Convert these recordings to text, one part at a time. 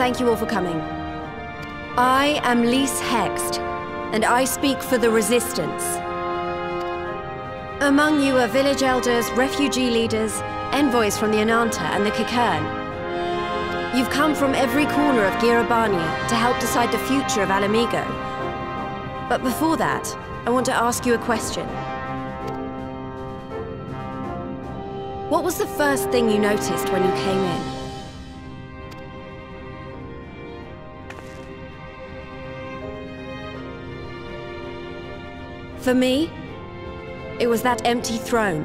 thank you all for coming. I am Lys Hext, and I speak for the Resistance. Among you are village elders, refugee leaders, envoys from the Ananta and the Kikern. You've come from every corner of Girabania to help decide the future of Ala Mhigo. But before that, I want to ask you a question. What was the first thing you noticed when you came in? For me, it was that empty throne.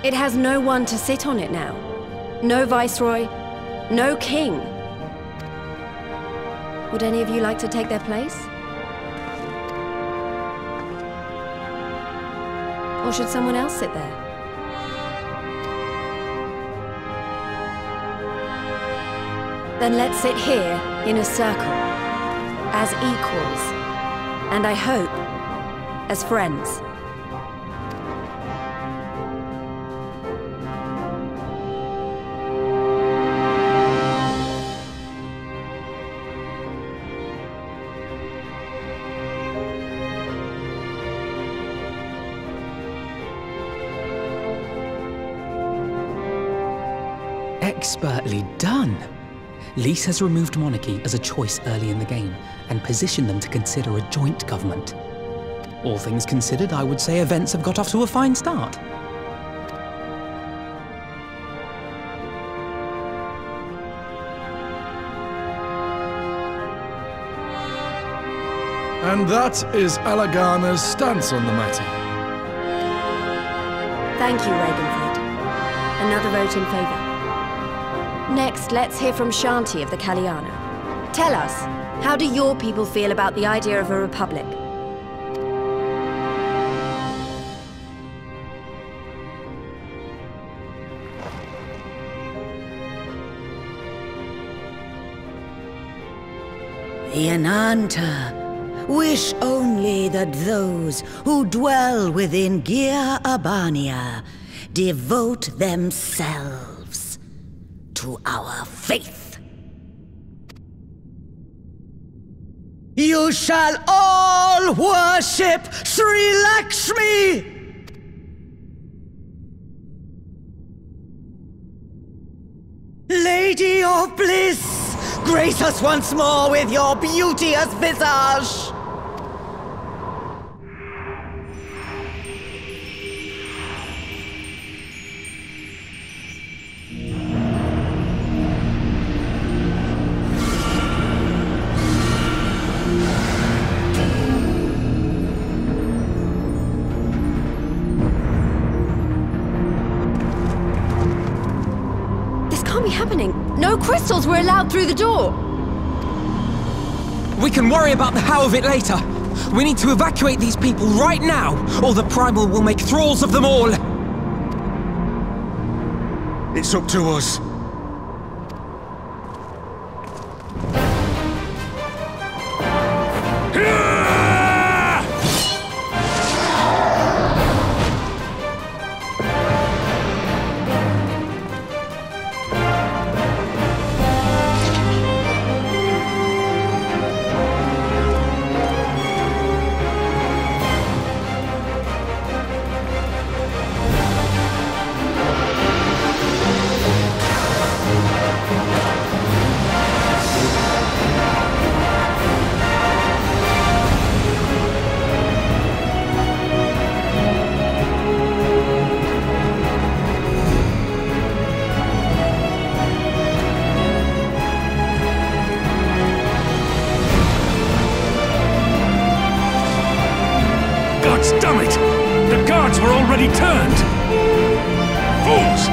It has no one to sit on it now. No viceroy, no king. Would any of you like to take their place? Or should someone else sit there? Then let's sit here in a circle, as equals, and I hope, as friends. Expertly done! Lys has removed monarchy as a choice early in the game, and positioned them to consider a joint government. All things considered, I would say events have got off to a fine start. And that is Alagana's stance on the matter. Thank you, Ravenford. Another vote in favor. Next, let's hear from Shanti of the Kalyana. Tell us, how do your people feel about the idea of a republic? The Ananta wish only that those who dwell within Girabania devote themselves to our faith. You shall all worship Sri Lakshmi! Lady of bliss, grace us once more with your beauteous visage! Happening? No crystals were allowed through the door! We can worry about the how of it later. We need to evacuate these people right now, or the Primal will make thralls of them all! It's up to us. Damn it! The guards were already turned! Fools!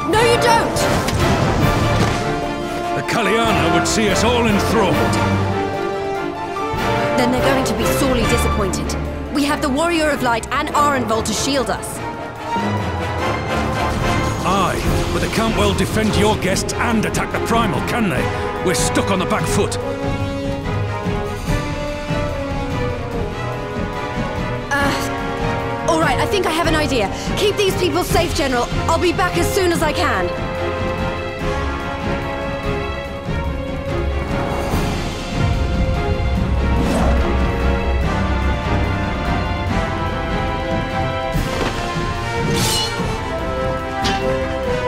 No, you don't! The Kalyana would see us all enthralled. Then they're going to be sorely disappointed. We have the Warrior of Light and Arenvald to shield us. Aye, but they can't well defend your guests and attack the Primal, can they? We're stuck on the back foot. All right, I think I have an idea. Keep these people safe, General. I'll be back as soon as I can.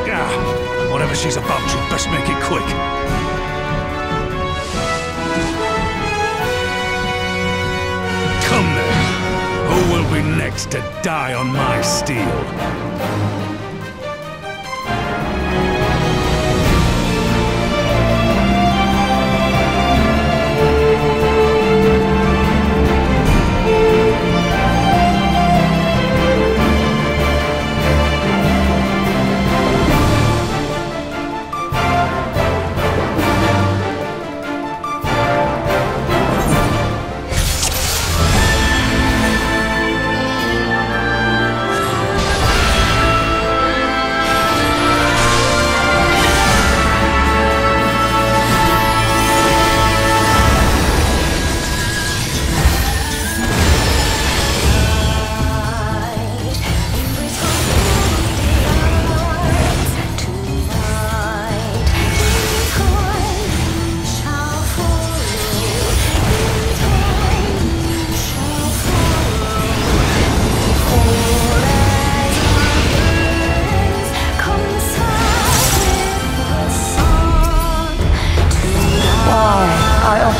Yeah, whatever she's about, you'd best make it quick. Come then. Who will be next to die on my steel?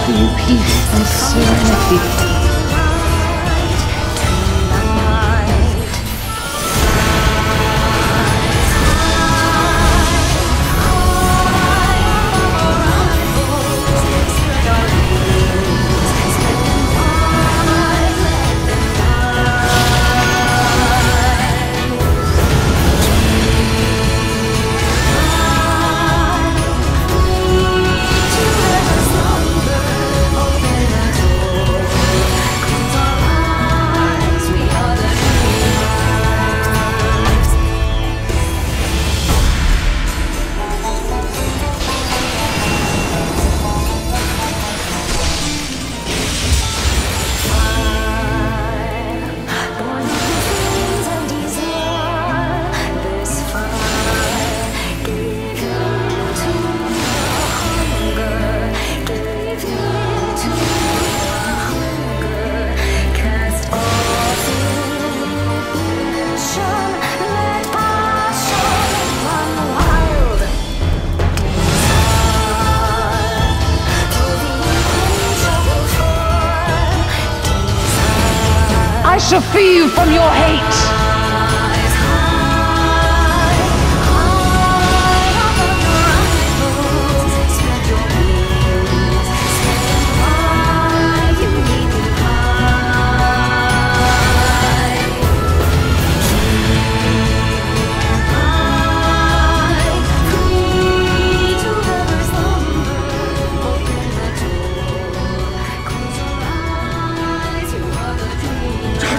You peace and serenity. I shall free you from your hate!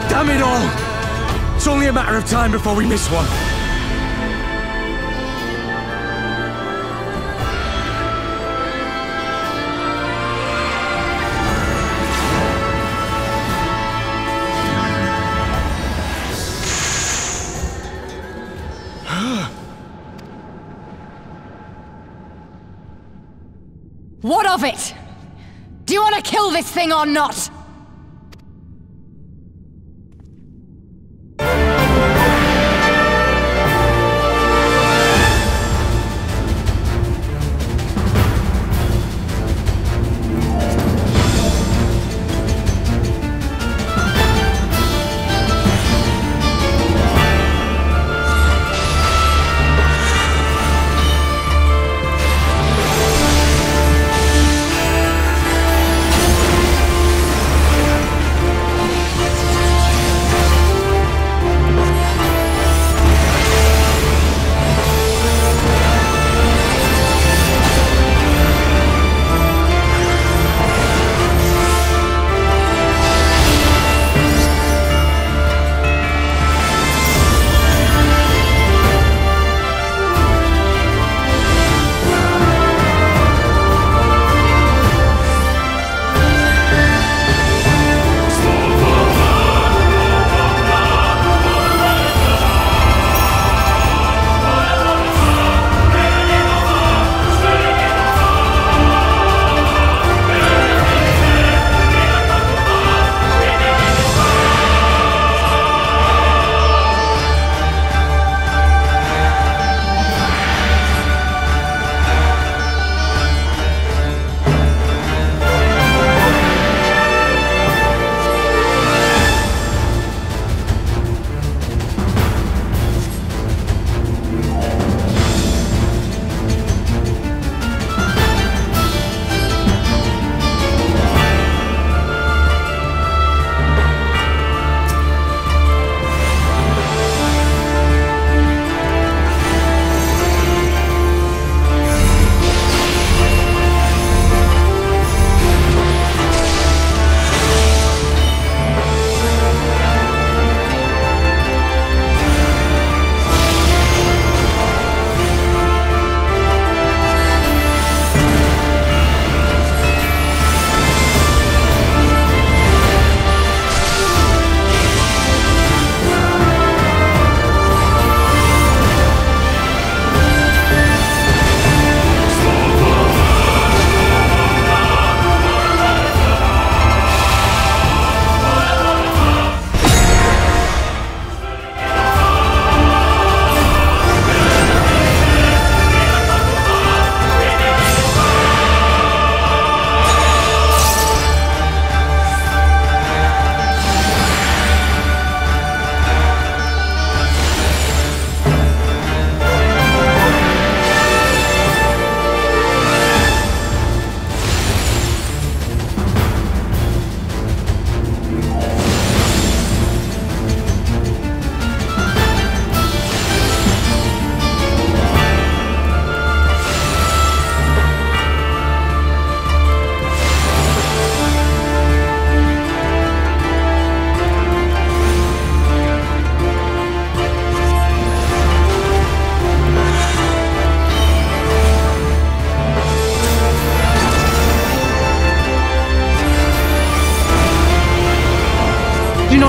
Damn it all! It's only a matter of time before we miss one. What of it? Do you want to kill this thing or not?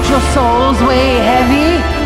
your souls weigh heavy?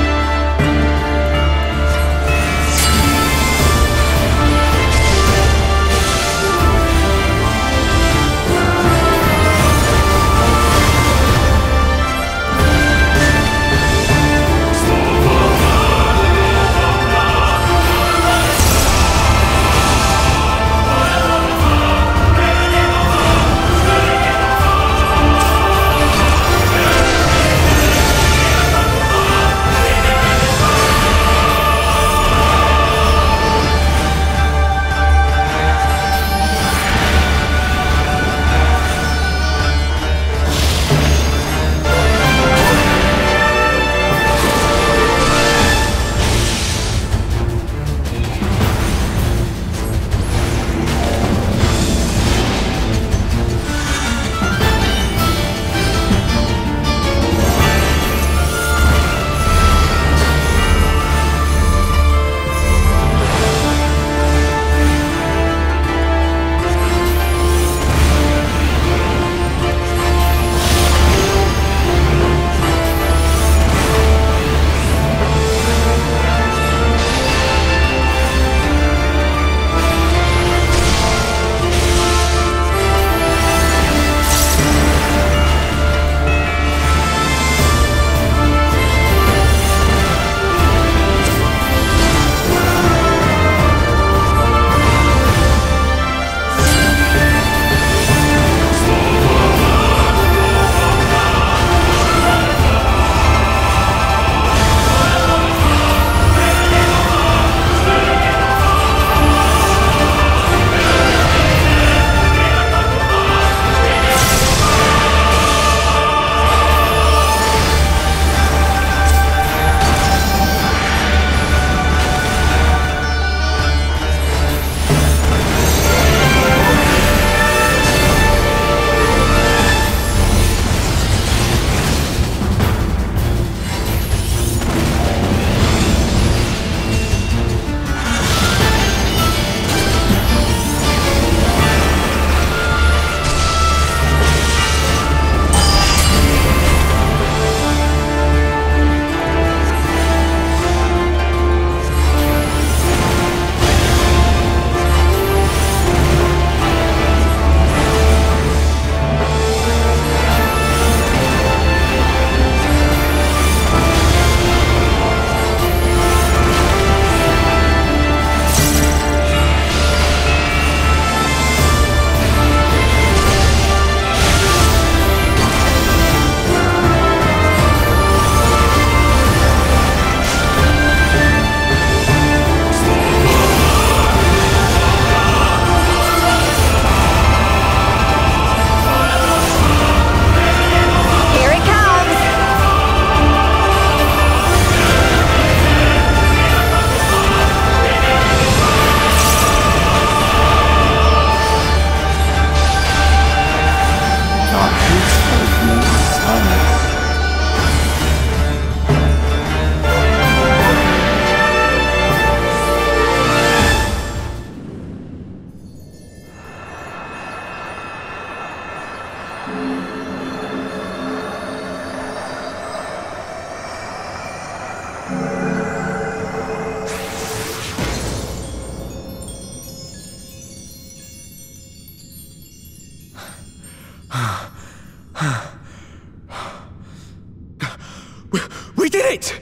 We did it!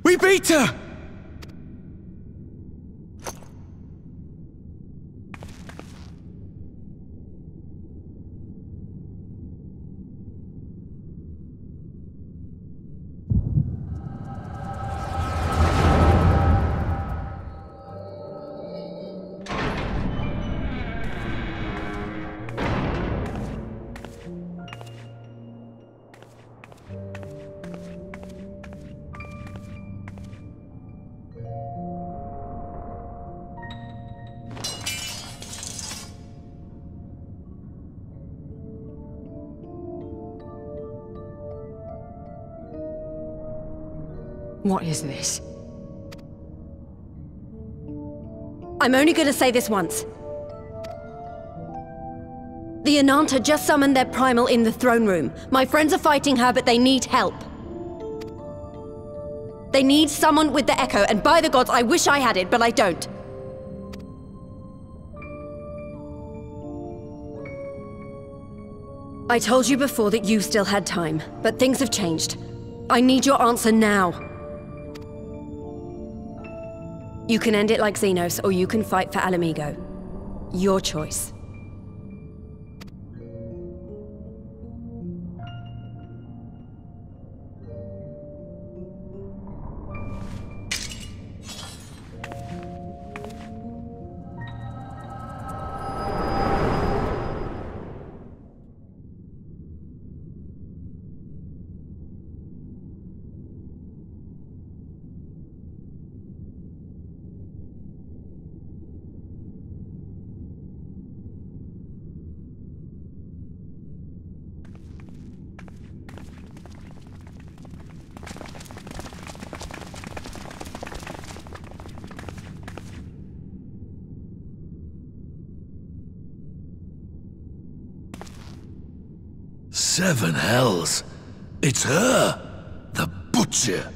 We beat her! What is this? I'm only gonna say this once. The Ananta just summoned their primal in the throne room. My friends are fighting her, but they need help. They need someone with the Echo, and by the gods, I wish I had it, but I don't. I told you before that you still had time, but things have changed. I need your answer now. You can end it like Xenos, or you can fight for Ala Mhigo. Your choice. Seven hells! It's her! The Butcher!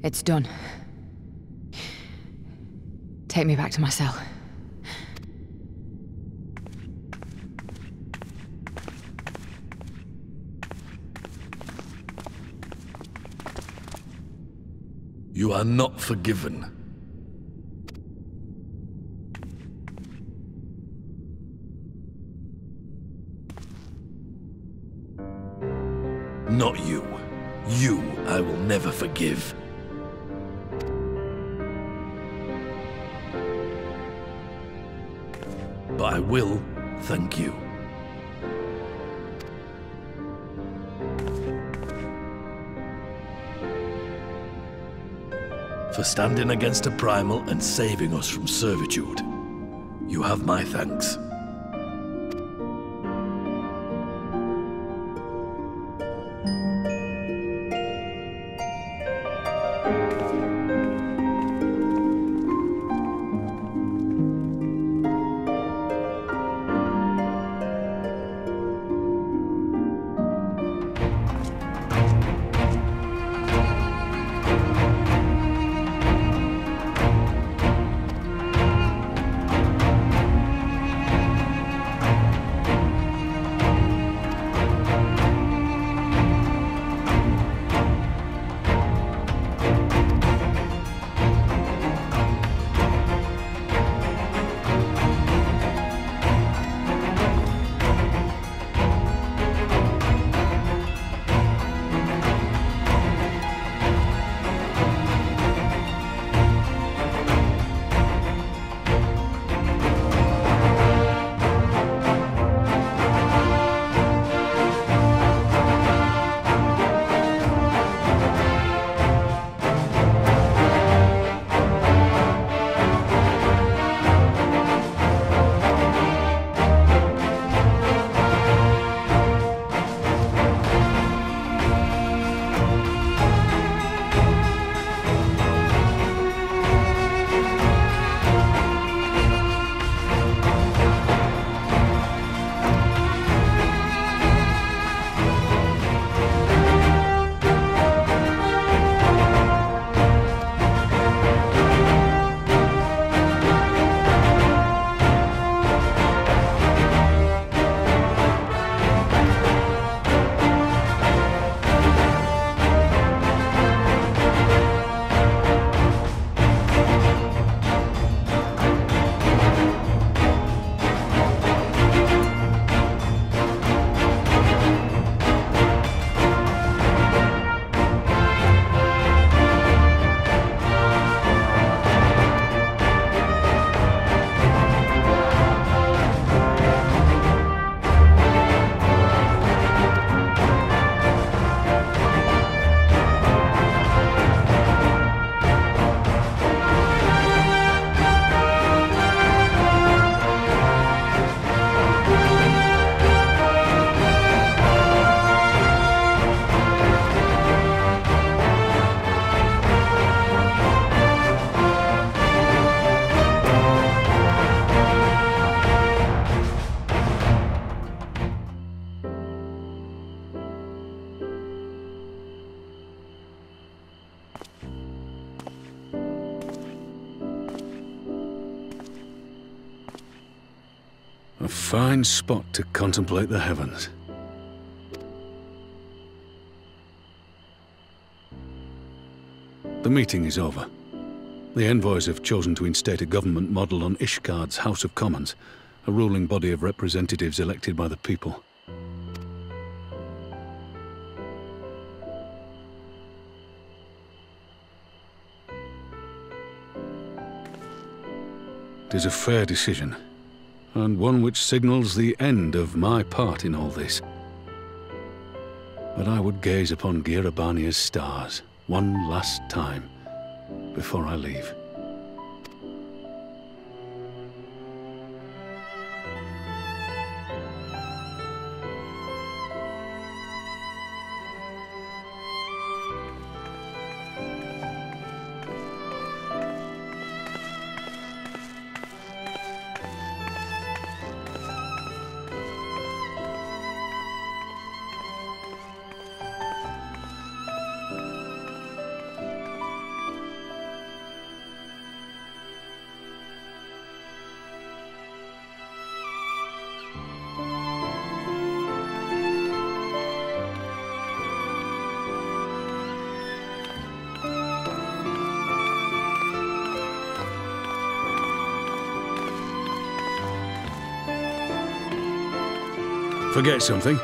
It's done. Take me back to my cell. You are not forgiven. Not you. You I will never forgive. But I will thank you. For standing against a primal and saving us from servitude. You have my thanks. A fine spot to contemplate the heavens. The meeting is over. The envoys have chosen to instate a government modelled on Ishgard's House of Commons, a ruling body of representatives elected by the people. It is a fair decision, and one which signals the end of my part in all this. But I would gaze upon Girabania's stars one last time before I leave. Forget something?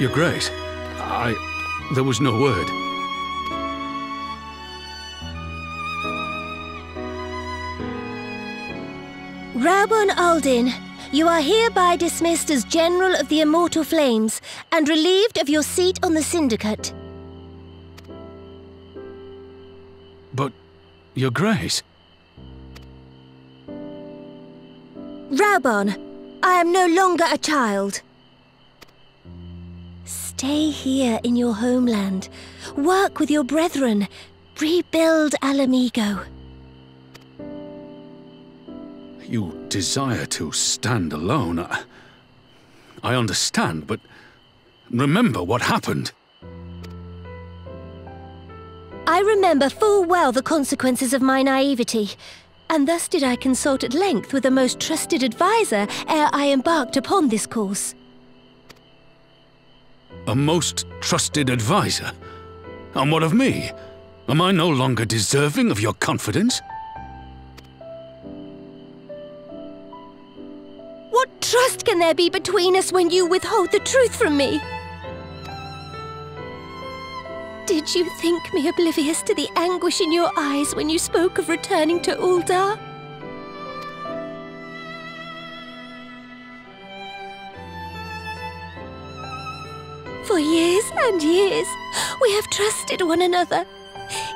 Your Grace, there was no word. Raubon Aldin, you are hereby dismissed as General of the Immortal Flames and relieved of your seat on the Syndicate. But, Your Grace... Raubon, I am no longer a child. Stay here in your homeland. Work with your brethren. Rebuild Ala Mhigo. You desire to stand alone. I understand, but remember what happened. I remember full well the consequences of my naivety. And thus did I consult at length with a most trusted advisor ere I embarked upon this course. A most trusted advisor? And what of me? Am I no longer deserving of your confidence? What trust can there be between us when you withhold the truth from me? Did you think me oblivious to the anguish in your eyes when you spoke of returning to Uldar? For years and years, we have trusted one another.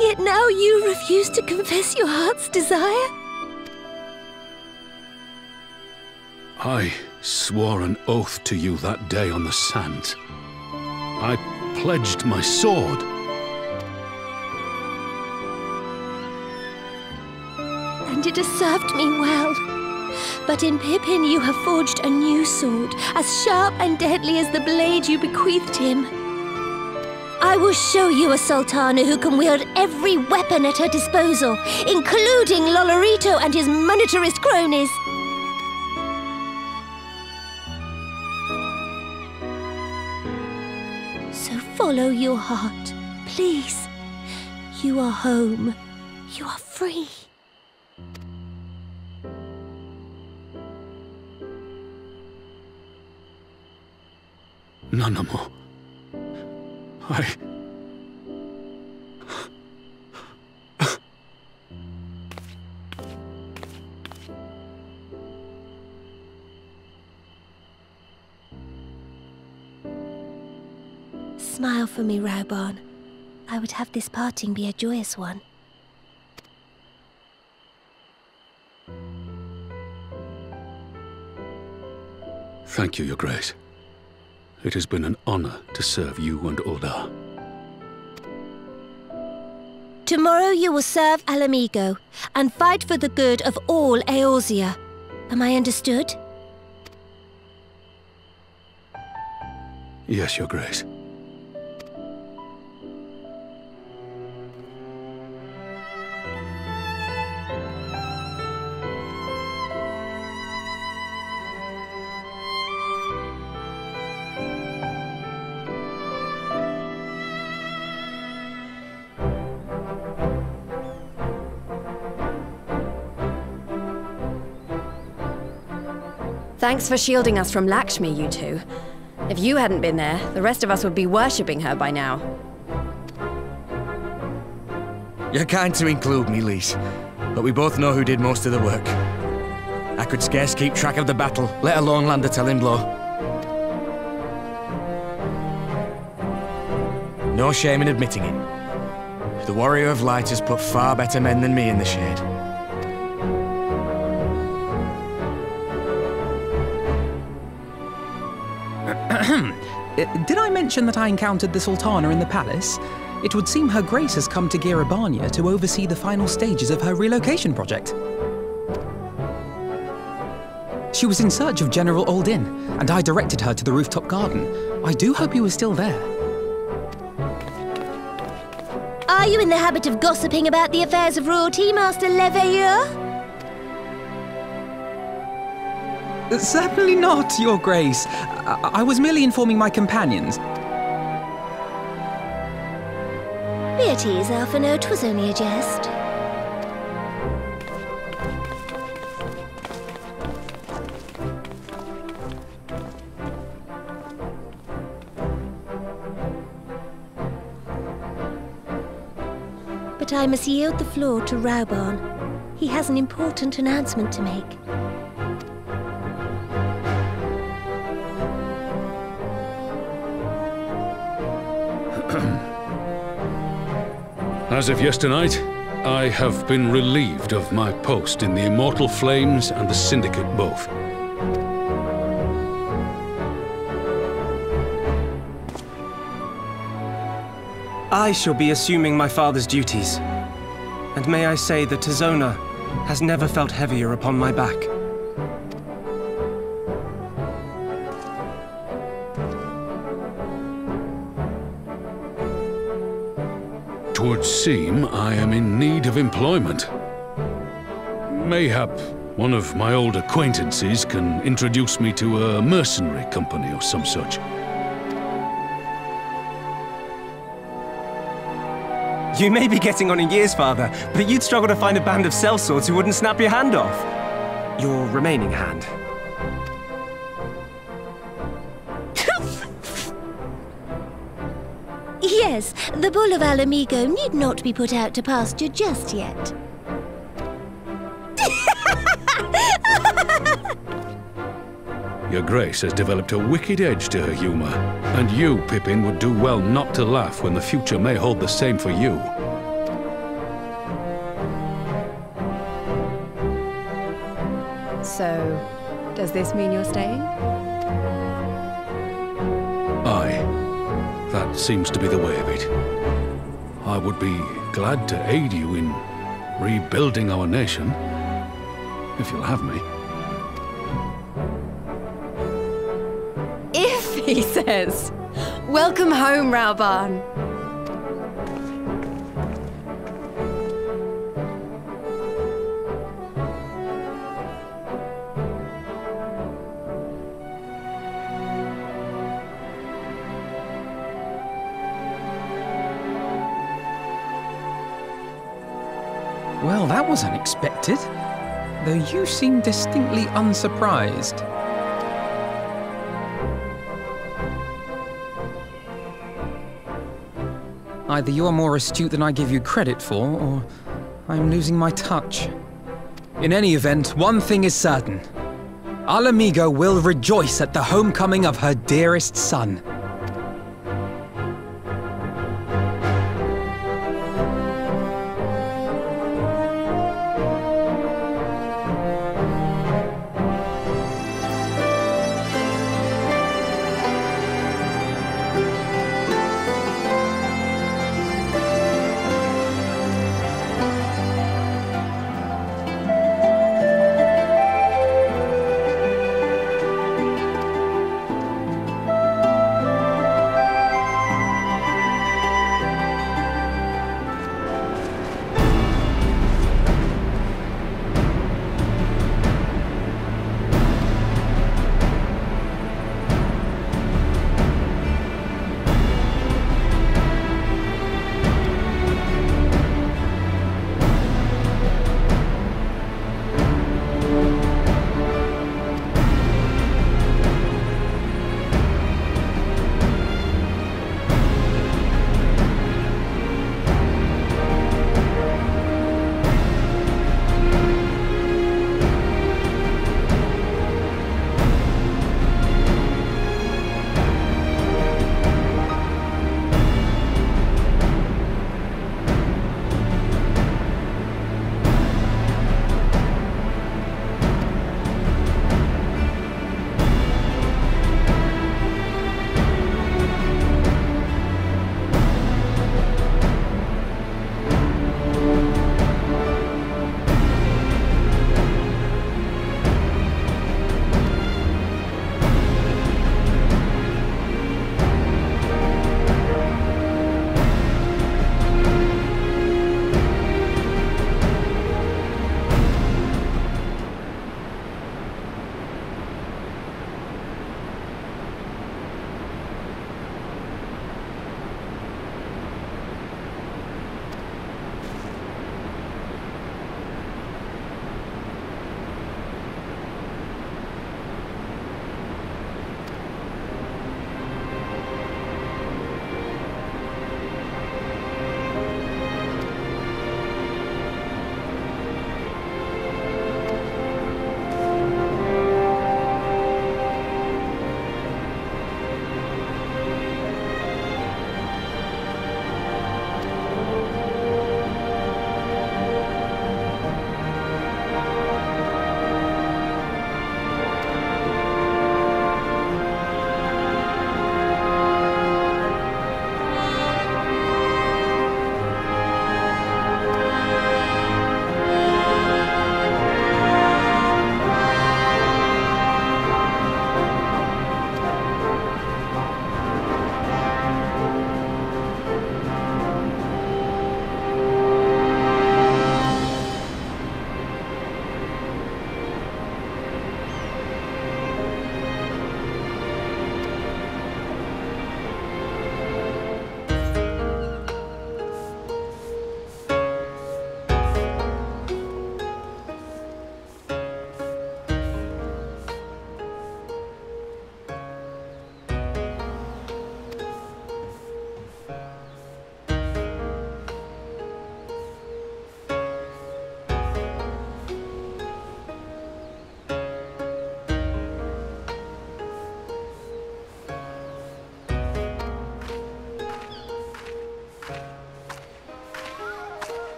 Yet now you refuse to confess your heart's desire? I swore an oath to you that day on the sands. I pledged my sword. And it has served me well. But in Pippin you have forged a new sword, as sharp and deadly as the blade you bequeathed him. I will show you a Sultana who can wield every weapon at her disposal, including Lolorito and his monetarist cronies. So follow your heart, please. You are home. You are free. Nanamo. Smile for me, Raubon. I would have this parting be a joyous one. Thank you, Your Grace. It has been an honor to serve you and Uldar. Tomorrow you will serve Ala Mhigo and fight for the good of all Eorzea. Am I understood? Yes, Your Grace. Thanks for shielding us from Lakshmi, you two. If you hadn't been there, the rest of us would be worshipping her by now. You're kind to include me, Lise, but we both know who did most of the work. I could scarce keep track of the battle, let alone land a telling blow. No shame in admitting it. The Warrior of Light has put far better men than me in the shade. Did I mention that I encountered the Sultana in the palace? It would seem Her Grace has come to Girabania to oversee the final stages of her relocation project. She was in search of General Oldin, and I directed her to the rooftop garden. I do hope he was still there. Are you in the habit of gossiping about the affairs of royalty, Master Leveilleur? Certainly not, Your Grace. I was merely informing my companions. Be at ease, Alphino. 'Twas only a jest. But I must yield the floor to Raubarn. He has an important announcement to make. As of yesternight, I have been relieved of my post in the Immortal Flames and the Syndicate both. I shall be assuming my father's duties. And may I say that Tizona has never felt heavier upon my back. Twould seem I am in need of employment. Mayhap one of my old acquaintances can introduce me to a mercenary company or some such. You may be getting on in years, Father, but you'd struggle to find a band of sellswords who wouldn't snap your hand off. Your remaining hand. Yes, the bull of Ala Mhigo need not be put out to pasture just yet. Your Grace has developed a wicked edge to her humor, and you, Pippin, would do well not to laugh when the future may hold the same for you. So, does this mean you're staying? Aye. That seems to be the way of it. I would be glad to aid you in rebuilding our nation, if you'll have me. If, he says. Welcome home, Raubarn. Well, that was unexpected, though you seem distinctly unsurprised. Either you are more astute than I give you credit for, or I'm losing my touch. In any event, one thing is certain. Ala Mhigo will rejoice at the homecoming of her dearest son.